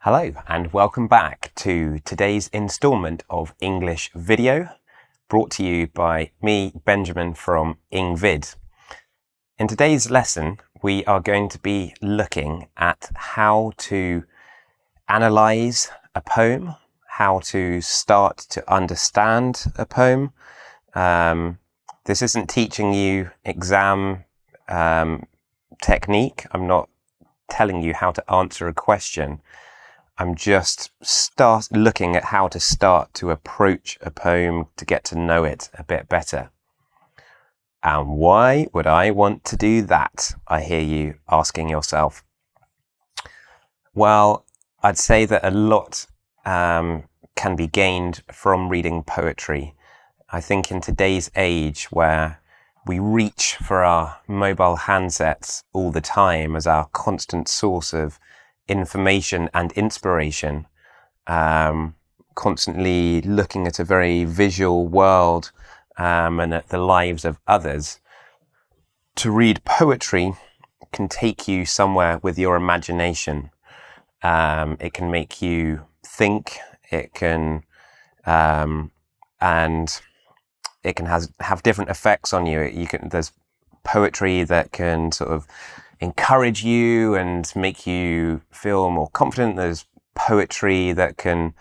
Hello and welcome back to today's instalment of English video, brought to you by me, Benjamin, from engVid. In today's lesson, we are going to be looking at how to analyze a poem, how to start to understand a poem. This isn't teaching you exam technique. I'm not telling you how to answer a question. I'm just looking at how to start to approach a poem to get to know it a bit better. And why would I want to do that? I hear you asking yourself. Well, I'd say that a lot can be gained from reading poetry. I think in today's age where we reach for our mobile handsets all the time as our constant source of information and inspiration, constantly looking at a very visual world and at the lives of others, to read poetry can take you somewhere with your imagination. It can make you think, it can and it can have different effects on you. There's poetry that can sort of encourage you and make you feel more confident. There's poetry that can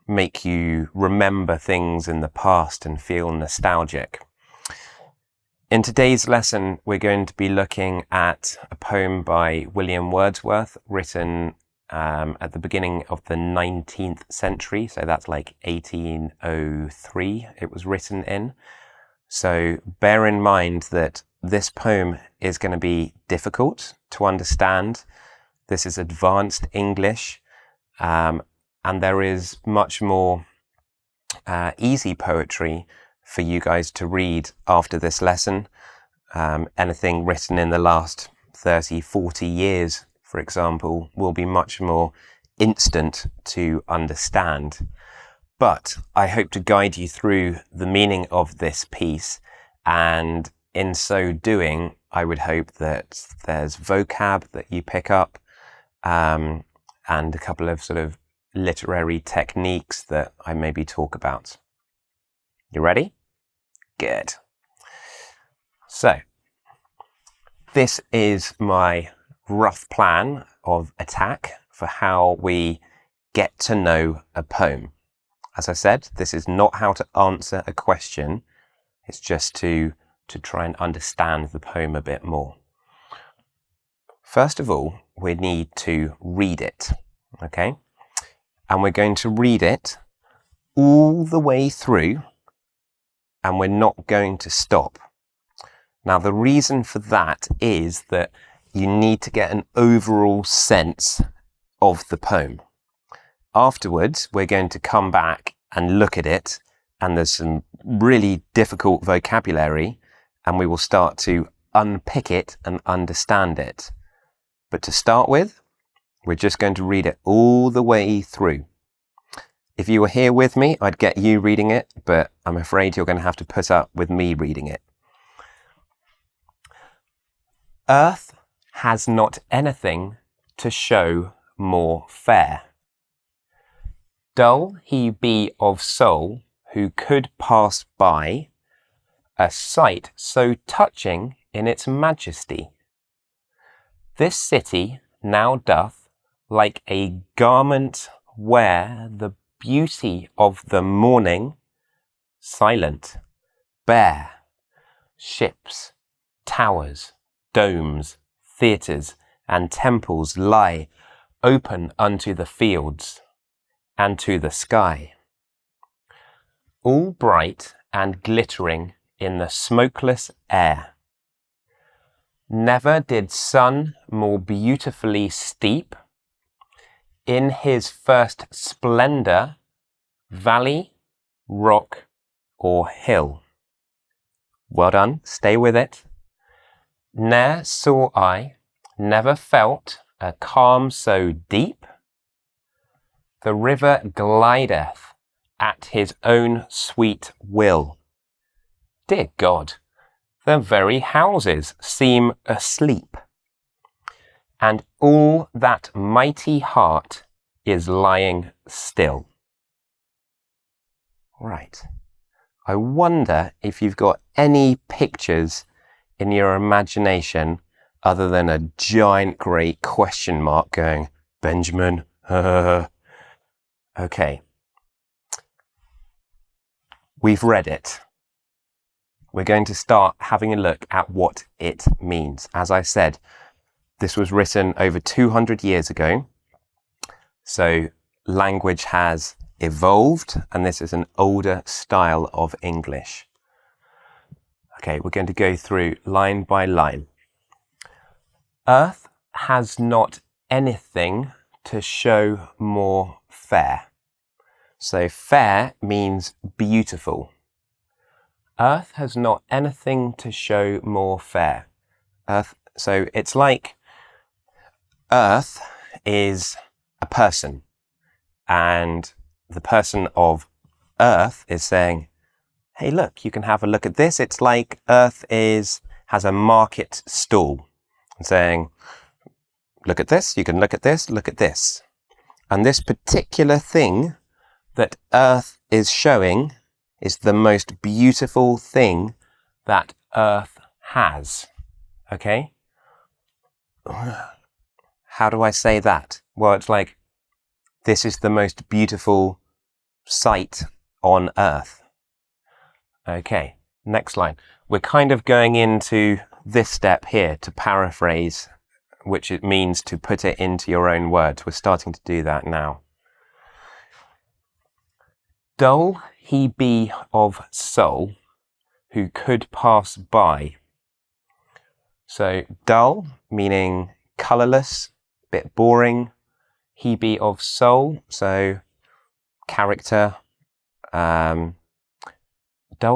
make you remember things in the past and feel nostalgic. In today's lesson, we're going to be looking at a poem by William Wordsworth, written at the beginning of the 19th century. So that's like 1803 it was written in. So bear in mind that this poem is going to be difficult to understand. This is advanced English, and there is much more easy poetry for you guys to read after this lesson. Anything written in the last 30, 40 years, for example, will be much more instant to understand. But I hope to guide you through the meaning of this piece, and in so doing, I would hope that there's vocab that you pick up, and a couple of sort of literary techniques that I maybe talk about. You ready? Good. So, this is my rough plan of attack for how we get to know a poem. As I said, this is not how to answer a question. It's just to try and understand the poem a bit more. First of all, we need to read it, okay? And we're going to read it all the way through, and we're not going to stop. Now, the reason for that is that you need to get an overall sense of the poem. Afterwards, we're going to come back and look at it, and there's some really difficult vocabulary, and we will start to unpick it and understand it. But to start with, we're just going to read it all the way through. If you were here with me, I'd get you reading it, but I'm afraid you're going to have to put up with me reading it. Earth has not anything to show more fair. Dull he be of soul who could pass by a sight so touching in its majesty. This city now doth like a garment wear the beauty of the morning, silent, bare, ships, towers, domes, theatres, and temples lie open unto the fields and to the sky, all bright and glittering in the smokeless air. Never did sun more beautifully steep in his first splendour, valley, rock, or hill. Well done, stay with it. Ne'er saw I, never felt a calm so deep. The river glideth at his own sweet will. Dear God, the very houses seem asleep, and all that mighty heart is lying still. Right. I wonder if you've got any pictures in your imagination other than a giant great question mark going, Benjamin, Okay. We've read it. We're going to start having a look at what it means. As I said, this was written over 200 years ago. So language has evolved, and this is an older style of English. Okay, we're going to go through line by line. Earth has not anything to show more fair. So fair means beautiful. Earth has not anything to show more fair. So it's like Earth is a person, and the person of Earth is saying, hey, look, you can have a look at this. It's like Earth has a market stall, and saying, look at this, you can look at this, look at this. And this particular thing that Earth is showing is the most beautiful thing that Earth has. Okay? How do I say that? Well, it's like, this is the most beautiful sight on Earth. Okay, next line. We're kind of going into this step here to paraphrase, which it means to put it into your own words. We're starting to do that now. Dull he be of soul who could pass by. So dull, meaning colourless, bit boring. He be of soul, so character. Dull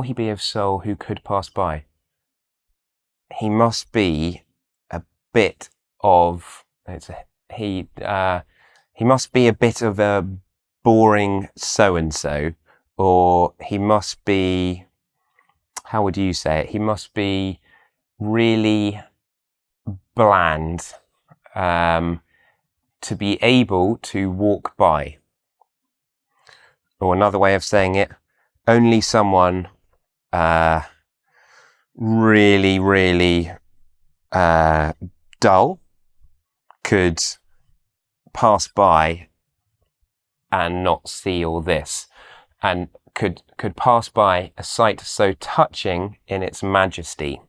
he be of soul who could pass by. He must be a bit of, he must be a bit of a boring so-and-so, or he must be, how would you say it? He must be really bland to be able to walk by. Or another way of saying it, only someone really, really dull could pass by and not see all this, and could pass by a sight so touching in its majesty.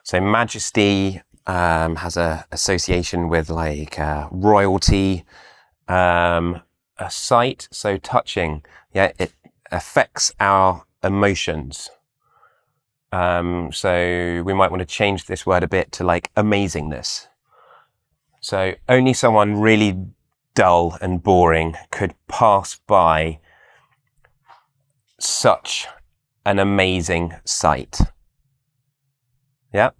So majesty has a association with like royalty. A sight so touching, yeah, it affects our emotions. So we might want to change this word a bit to like amazingness. So only someone really dull and boring could pass by such an amazing sight. Yeah,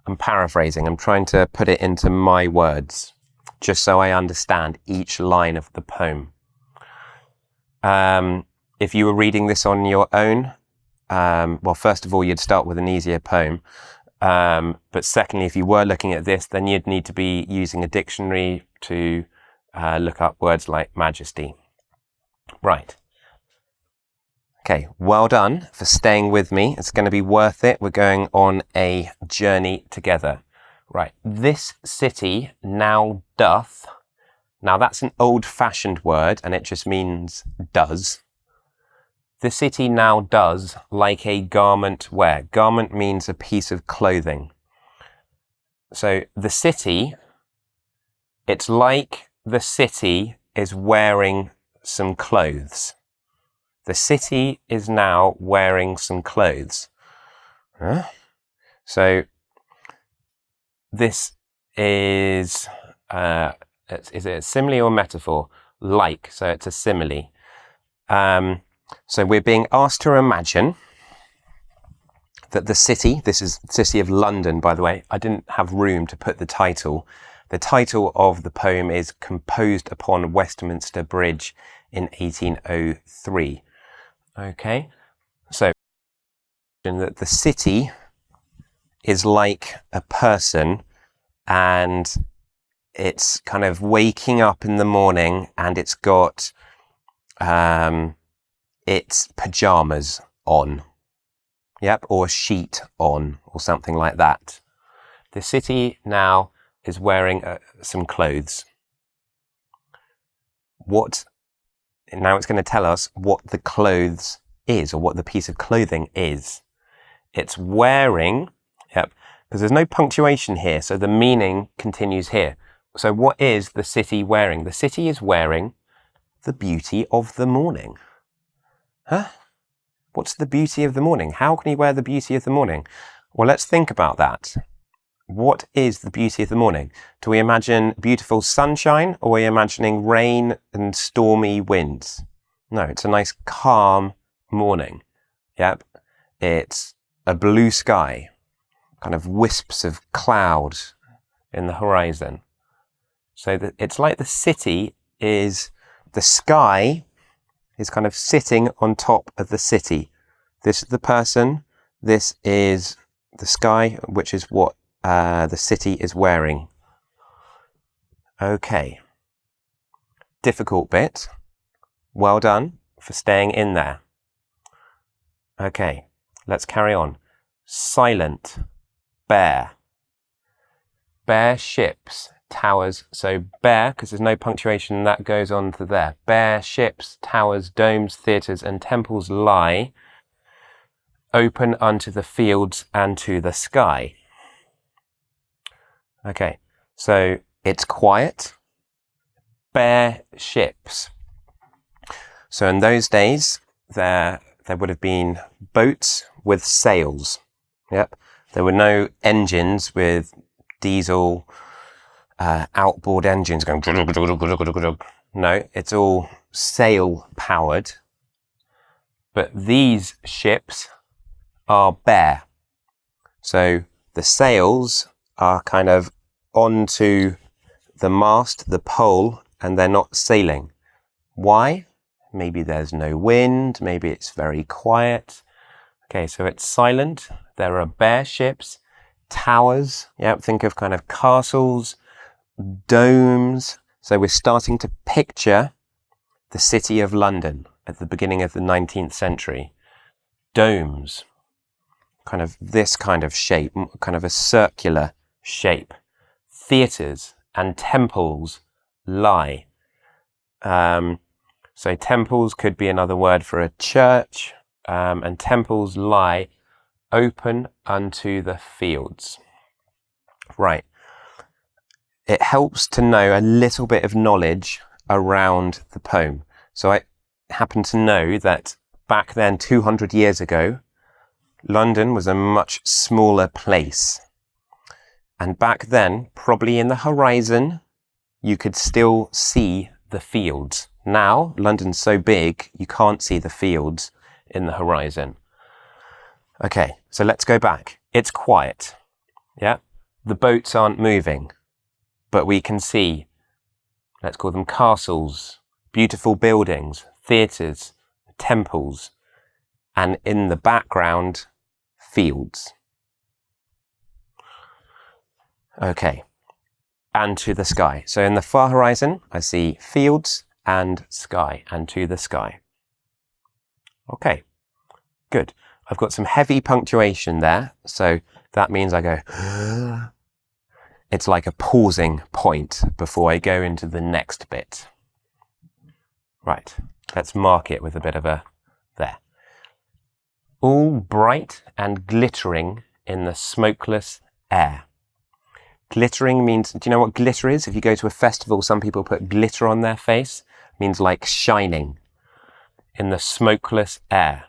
I'm paraphrasing. I'm trying to put it into my words, just so I understand each line of the poem. If you were reading this on your own, well, first of all, you'd start with an easier poem. But secondly, if you were looking at this, then you'd need to be using a dictionary to look up words like majesty. Right. Okay, well done for staying with me. It's going to be worth it. We're going on a journey together. Right, this city now doth. Now that's an old-fashioned word, and it just means does. The city now does like a garment wear. Garment means a piece of clothing. So the city, it's like the city is wearing some clothes. The city is now wearing some clothes. Huh? So this is it a simile or metaphor? Like, so it's a simile. So we're being asked to imagine that the city, this is the city of London, by the way. I didn't have room to put the title. The title of the poem is Composed Upon Westminster Bridge in 1803. Okay, so that the city is like a person and it's kind of waking up in the morning, and it's got its pajamas on. Yep, or a sheet on, or something like that. The city now is wearing some clothes. Now it's going to tell us what the clothes is, or what the piece of clothing is. It's wearing, yep, because there's no punctuation here, so the meaning continues here. So what is the city wearing? The city is wearing the beauty of the morning. Huh? What's the beauty of the morning? How can he wear the beauty of the morning? Well, let's think about that. What is the beauty of the morning? Do we imagine beautiful sunshine, or are we imagining rain and stormy winds? No, it's a nice calm morning. Yep. It's a blue sky, kind of wisps of cloud in the horizon. So it's like the sky is kind of sitting on top of the city. This is the person. This is the sky, which is what the city is wearing. Okay. Difficult bit. Well done for staying in there. Okay, let's carry on. Silent, bare. Bare ships, towers. So bare, because there's no punctuation, that goes on to there. Bare ships, towers, domes, theatres, and temples lie open unto the fields and to the sky. Okay, so it's quiet. Bare ships. So in those days, there would have been boats with sails. Yep. There were no engines with diesel outboard engines going. No, it's all sail powered. But these ships are bare. So the sails are kind of onto the mast, the pole, and they're not sailing. Why? Maybe there's no wind, maybe it's very quiet. Okay, so it's silent. There are bare ships, towers. Yep, think of kind of castles, domes. So we're starting to picture the city of London at the beginning of the 19th century. Domes, kind of this kind of shape, kind of a circular shape. Theatres and temples lie. So temples could be another word for a church, and temples lie open unto the fields. Right. It helps to know a little bit of knowledge around the poem. So I happen to know that back then, 200 years ago, London was a much smaller place. And back then, probably in the horizon, you could still see the fields. Now, London's so big, you can't see the fields in the horizon. Okay, so let's go back. It's quiet. Yeah, the boats aren't moving, but we can see, let's call them castles, beautiful buildings, theatres, temples, and in the background, fields. Okay, and to the sky. So in the far horizon, I see fields and sky, and to the sky. Okay, good. I've got some heavy punctuation there, so that means I go, it's like a pausing point before I go into the next bit. Right, let's mark it with a bit of a there. All bright and glittering in the smokeless air. Glittering means, do you know what glitter is? If you go to a festival, some people put glitter on their face. It means like shining in the smokeless air.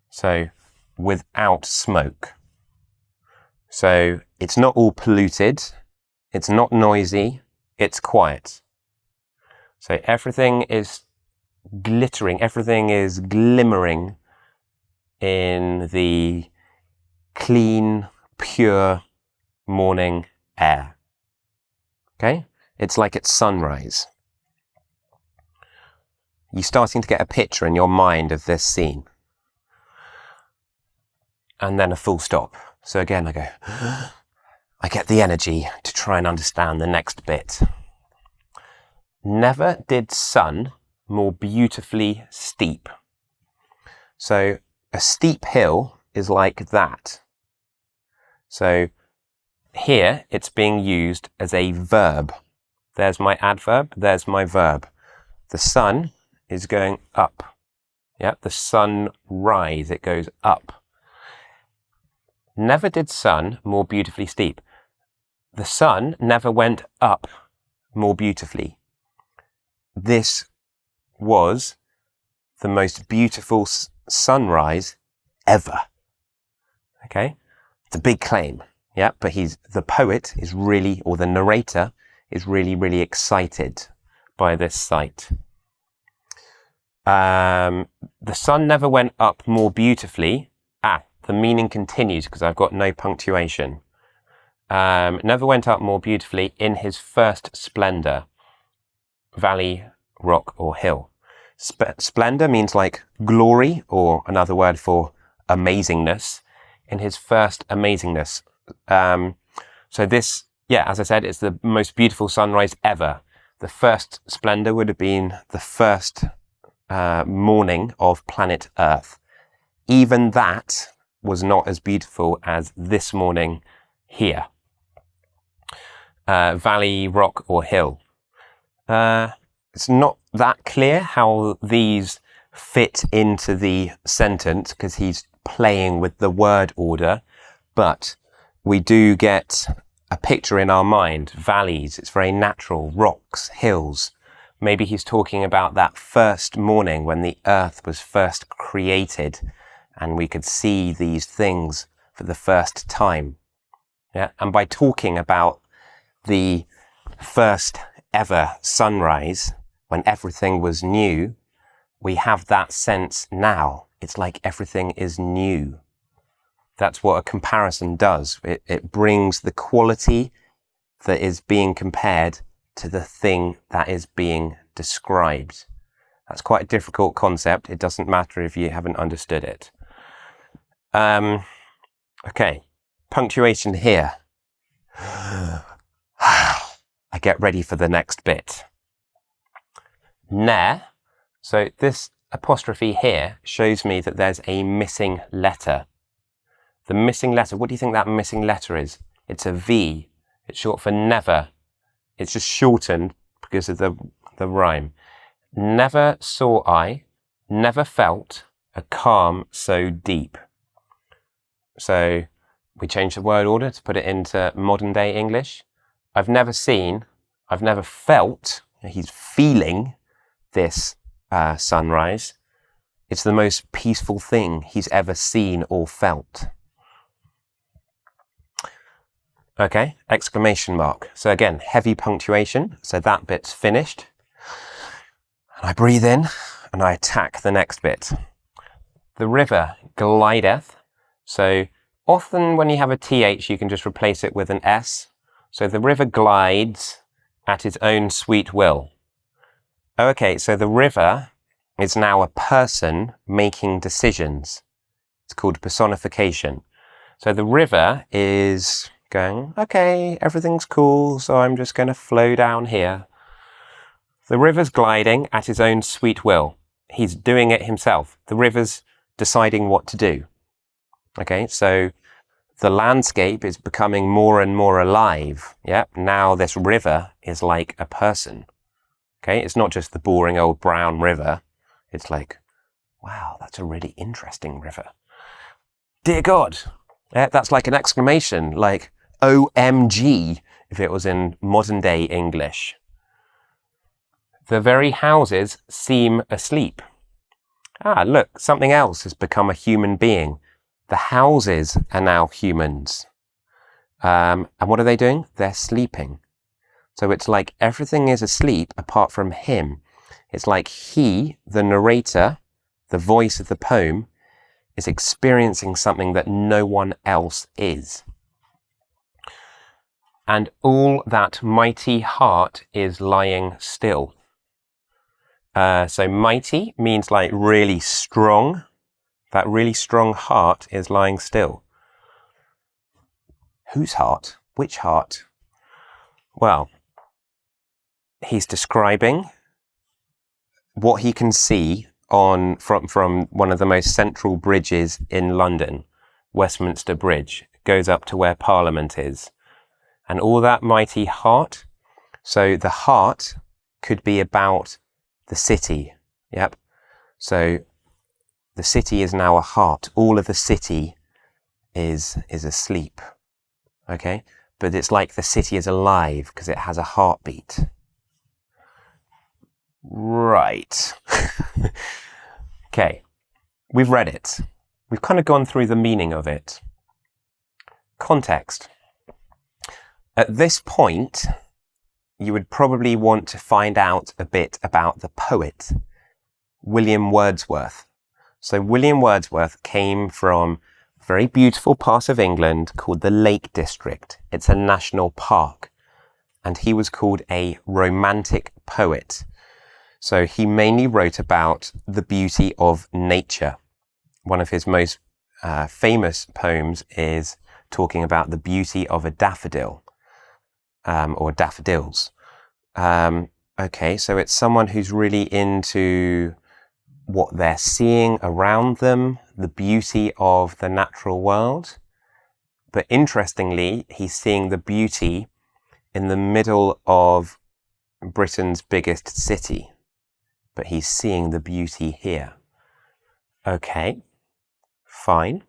So without smoke. So it's not all polluted. It's not noisy. It's quiet. So everything is glittering. Everything is glimmering in the clean, pure morning air. Okay? It's like it's sunrise. You're starting to get a picture in your mind of this scene. And then a full stop. So again, I go, I get the energy to try and understand the next bit. Never did sun more beautifully steep. So a steep hill is like that. So here it's being used as a verb. There's my adverb, there's my verb. The sun is going up. Yeah, the sun rise, it goes up. Never did sun more beautifully steep. The sun never went up more beautifully. This was the most beautiful sunrise ever. Okay? It's a big claim. Yeah, but the poet is really, or the narrator is really, really excited by this sight. The sun never went up more beautifully. The meaning continues because I've got no punctuation. Never went up more beautifully in his first splendor. Valley, rock, or hill. Splendor means like glory, or another word for amazingness. In his first amazingness. So this, as I said, it's the most beautiful sunrise ever. The first splendor would have been the first morning of planet Earth. Even that was not as beautiful as this morning here. Valley, rock, or hill. It's not that clear how these fit into the sentence because he's playing with the word order, but we do get a picture in our mind. Valleys, it's very natural. Rocks, hills. Maybe he's talking about that first morning when the earth was first created and we could see these things for the first time. Yeah, and by talking about the first ever sunrise when everything was new, we have that sense now. It's like everything is new. That's what a comparison does. It brings the quality that is being compared to the thing that is being described. That's quite a difficult concept. It doesn't matter if you haven't understood it. Okay, punctuation here. I get ready for the next bit. Ne. So this apostrophe here shows me that there's a missing letter. The missing letter, what do you think that missing letter is? It's a V. It's short for never. It's just shortened because of the rhyme. Never saw I, never felt a calm so deep. So we change the word order to put it into modern day English. I've never seen, I've never felt, he's feeling this sunrise. It's the most peaceful thing he's ever seen or felt. Okay, exclamation mark. So again, heavy punctuation. So that bit's finished. And I breathe in and I attack the next bit. The river glideth. So often when you have a TH, you can just replace it with an S. So the river glides at its own sweet will. Okay, so the river is now a person making decisions. It's called personification. So the river is going, okay, everything's cool, so I'm just going to flow down here. The river's gliding at his own sweet will. He's doing it himself. The river's deciding what to do. Okay, so the landscape is becoming more and more alive. Yep, now this river is like a person. Okay, it's not just the boring old brown river. It's like, wow, that's a really interesting river. Dear God, yeah, that's like an exclamation, like OMG, if it was in modern day English. The very houses seem asleep. Look, something else has become a human being. The houses are now humans. And what are they doing? They're sleeping. So it's like everything is asleep apart from him. It's like he, the narrator, the voice of the poem, is experiencing something that no one else is. And all that mighty heart is lying still. So mighty means like really strong. That really strong heart is lying still. Whose heart? Which heart? Well, he's describing what he can see from one of the most central bridges in London, Westminster Bridge. It goes up to where Parliament is. And all that mighty heart. So the heart could be about the city. Yep. So the city is now a heart. All of the city is asleep. Okay? But it's like the city is alive because it has a heartbeat. Right. Okay. We've read it. We've kind of gone through the meaning of it. Context. At this point, you would probably want to find out a bit about the poet, William Wordsworth. So William Wordsworth came from a very beautiful part of England called the Lake District. It's a national park. And he was called a romantic poet. So he mainly wrote about the beauty of nature. One of his most famous poems is talking about the beauty of a daffodil, or daffodils. Okay, so it's someone who's really into what they're seeing around them, the beauty of the natural world. But interestingly, he's seeing the beauty in the middle of Britain's biggest city. But he's seeing the beauty here. Okay, fine.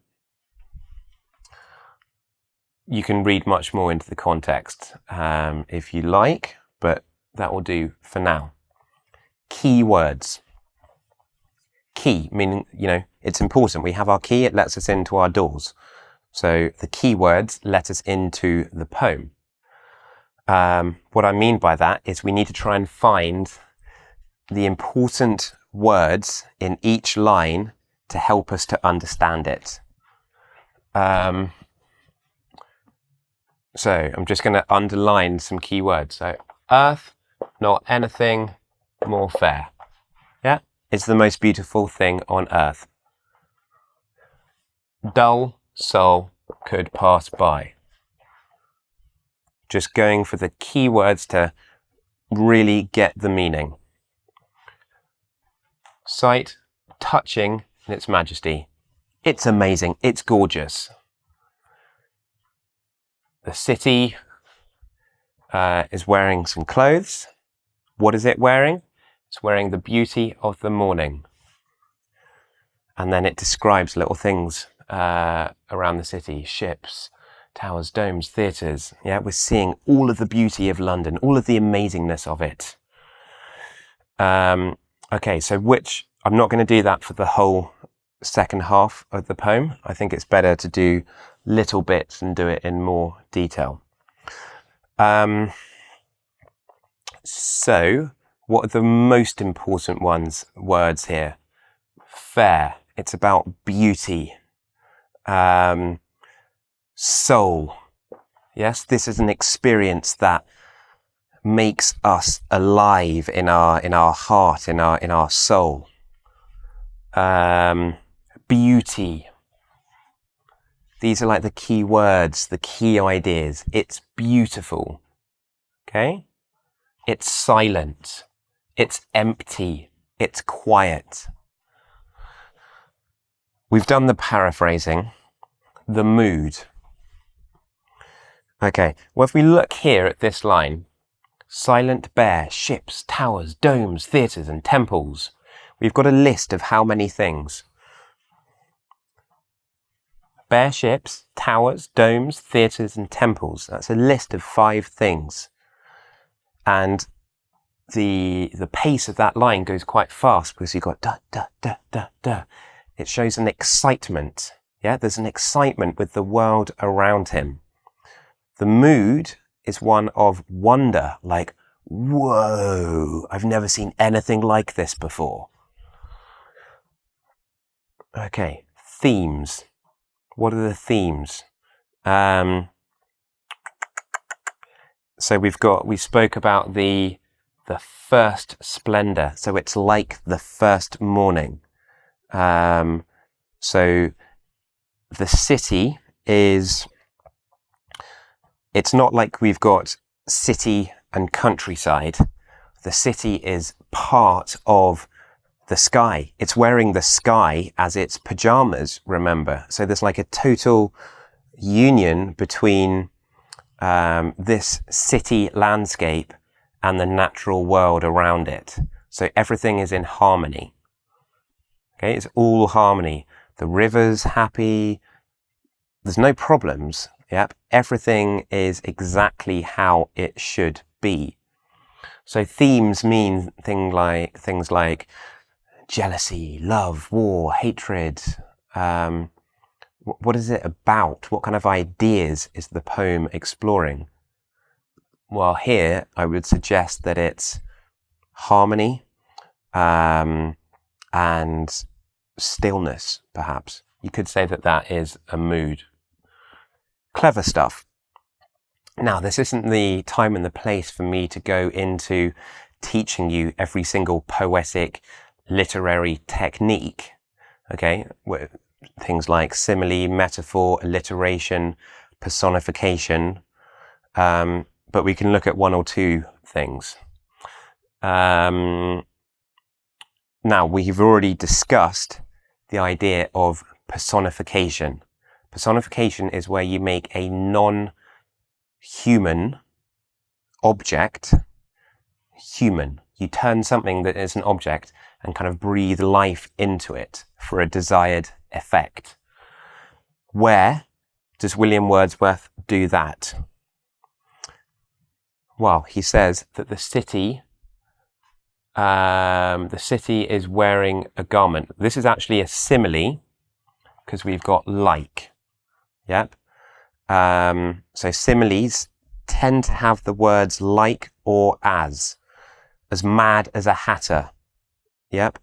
You can read much more into the context if you like, but that will do for now. Key words. Key, meaning, it's important. We have our key, it lets us into our doors. So the key words let us into the poem. What I mean by that is we need to try and find the important words in each line to help us to understand it. So I'm just going to underline some key words. So earth, not anything more fair. Yeah, it's the most beautiful thing on earth. Dull soul could pass by. Just going for the key words to really get the meaning. Sight, touching in its majesty. It's amazing. It's gorgeous. The city is wearing some clothes. What is it wearing? It's wearing the beauty of the morning. And then it describes little things around the city. Ships, towers, domes, theatres. Yeah, we're seeing all of the beauty of London, all of the amazingness of it. Okay, so I'm not going to do that for the whole second half of the poem. I think it's better to do little bits and do it in more detail. So, what are the most important words here? Fair. It's about beauty. Soul. Yes, this is an experience that makes us alive in our heart, in our soul. Beauty. These are like the key words, the key ideas. It's beautiful. Okay? It's silent. It's empty. It's quiet. We've done the paraphrasing. The mood. Okay, well, if we look here at this line, silent, bare, ships, towers, domes, theatres and temples, we've got a list of how many things? Bare ships, towers, domes, theatres and temples. That's a list of 5 things. And the pace of that line goes quite fast because you've got da, da, da, da, da. It shows an excitement. Yeah, there's an excitement with the world around him. The mood is one of wonder, like, whoa, I've never seen anything like this before. Okay, themes. What are the themes? So we spoke about the first splendor. So it's like the first morning. So the city is it's not like we've got city and countryside. The city is part of the sky. It's wearing the sky as its pajamas, remember. So there's like a total union between this city landscape and the natural world around it. So everything is in harmony. Okay, it's all harmony. The river's happy. There's no problems. Yep, everything is exactly how it should be. So themes mean things like jealousy, love, war, hatred. What is it about? What kind of ideas is the poem exploring? Well, here I would suggest that it's harmony and stillness, perhaps. You could say that that is a mood. Clever stuff. Now, this isn't the time and the place for me to go into teaching you every single poetic literary technique. Okay, things like simile, metaphor, alliteration, personification. But we can look at one or two things. Now, we've already discussed the idea of personification. Personification is where you make a non-human object human. You turn something that is an object and kind of breathe life into it for a desired effect. Where does William Wordsworth do that? Well, he says that the city is wearing a garment. This is actually a simile because we've got like. Yep. So similes tend to have the words like or as mad as a hatter. Yep.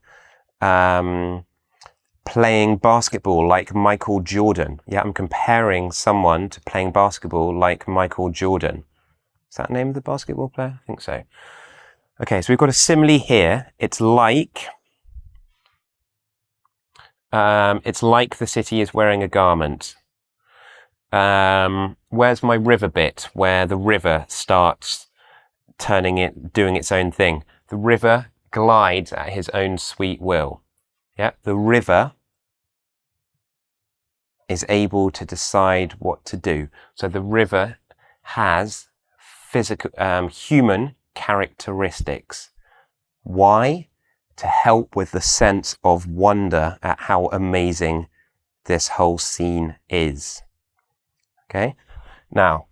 Playing basketball like Michael Jordan. Yeah, I'm comparing someone to playing basketball like Michael Jordan. Is that the name of the basketball player? I think so. Okay, so we've got a simile here. It's like the city is wearing a garment. Where's my river bit, where the river starts doing its own thing? The river glides at his own sweet will. Yeah, the river is able to decide what to do. So the river has physical, human characteristics. Why? To help with the sense of wonder at how amazing this whole scene is. Okay. Now,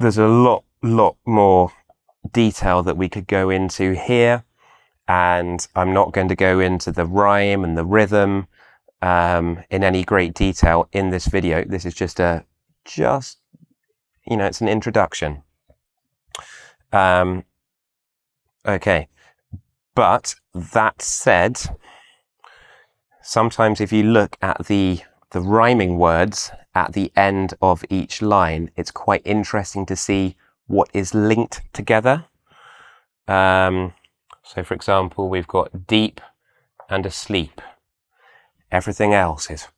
there's a lot more detail that we could go into here, and I'm not going to go into the rhyme and the rhythm in any great detail in this video. This is just it's an introduction. Okay. But that said, sometimes if you look at the rhyming words at the end of each line, it's quite interesting to see what is linked together. So for example, we've got deep and asleep. Everything else is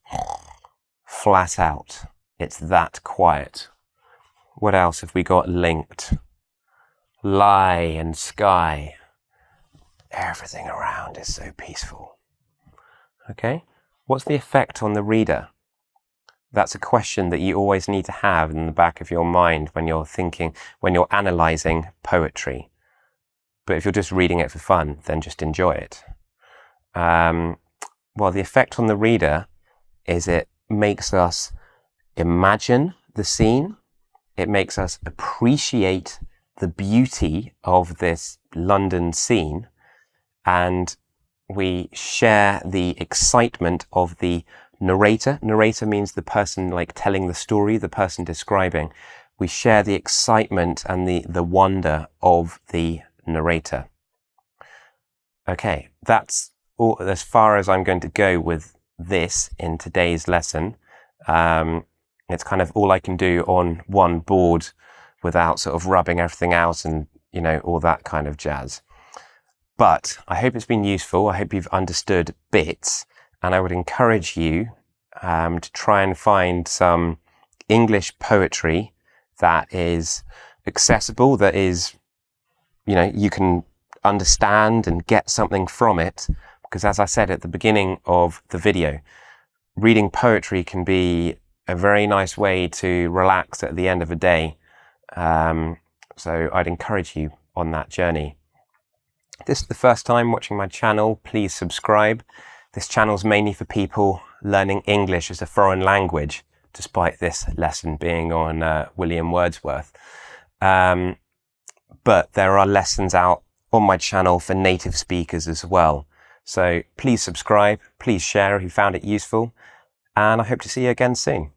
flat out. It's that quiet. What else have we got linked? Lie and sky. Everything around is so peaceful. Okay? What's the effect on the reader? That's a question that you always need to have in the back of your mind when you're analysing poetry. But if you're just reading it for fun, then just enjoy it. Well, the effect on the reader is it makes us imagine the scene. It makes us appreciate the beauty of this London scene. And we share the excitement of the narrator. Narrator means the person like telling the story, the person describing. We share the excitement and the wonder of the narrator. Okay, that's all as far as I'm going to go with this in today's lesson. It's kind of all I can do on one board without sort of rubbing everything out and, all that kind of jazz. But I hope it's been useful. I hope you've understood bits, and I would encourage you to try and find some English poetry that is accessible, that is, you can understand and get something from it. Because as I said at the beginning of the video, reading poetry can be a very nice way to relax at the end of a day. So I'd encourage you on that journey. If this is the first time watching my channel, please subscribe. This channel is mainly for people learning English as a foreign language, despite this lesson being on William Wordsworth. But there are lessons out on my channel for native speakers as well. So please subscribe, please share if you found it useful, and I hope to see you again soon.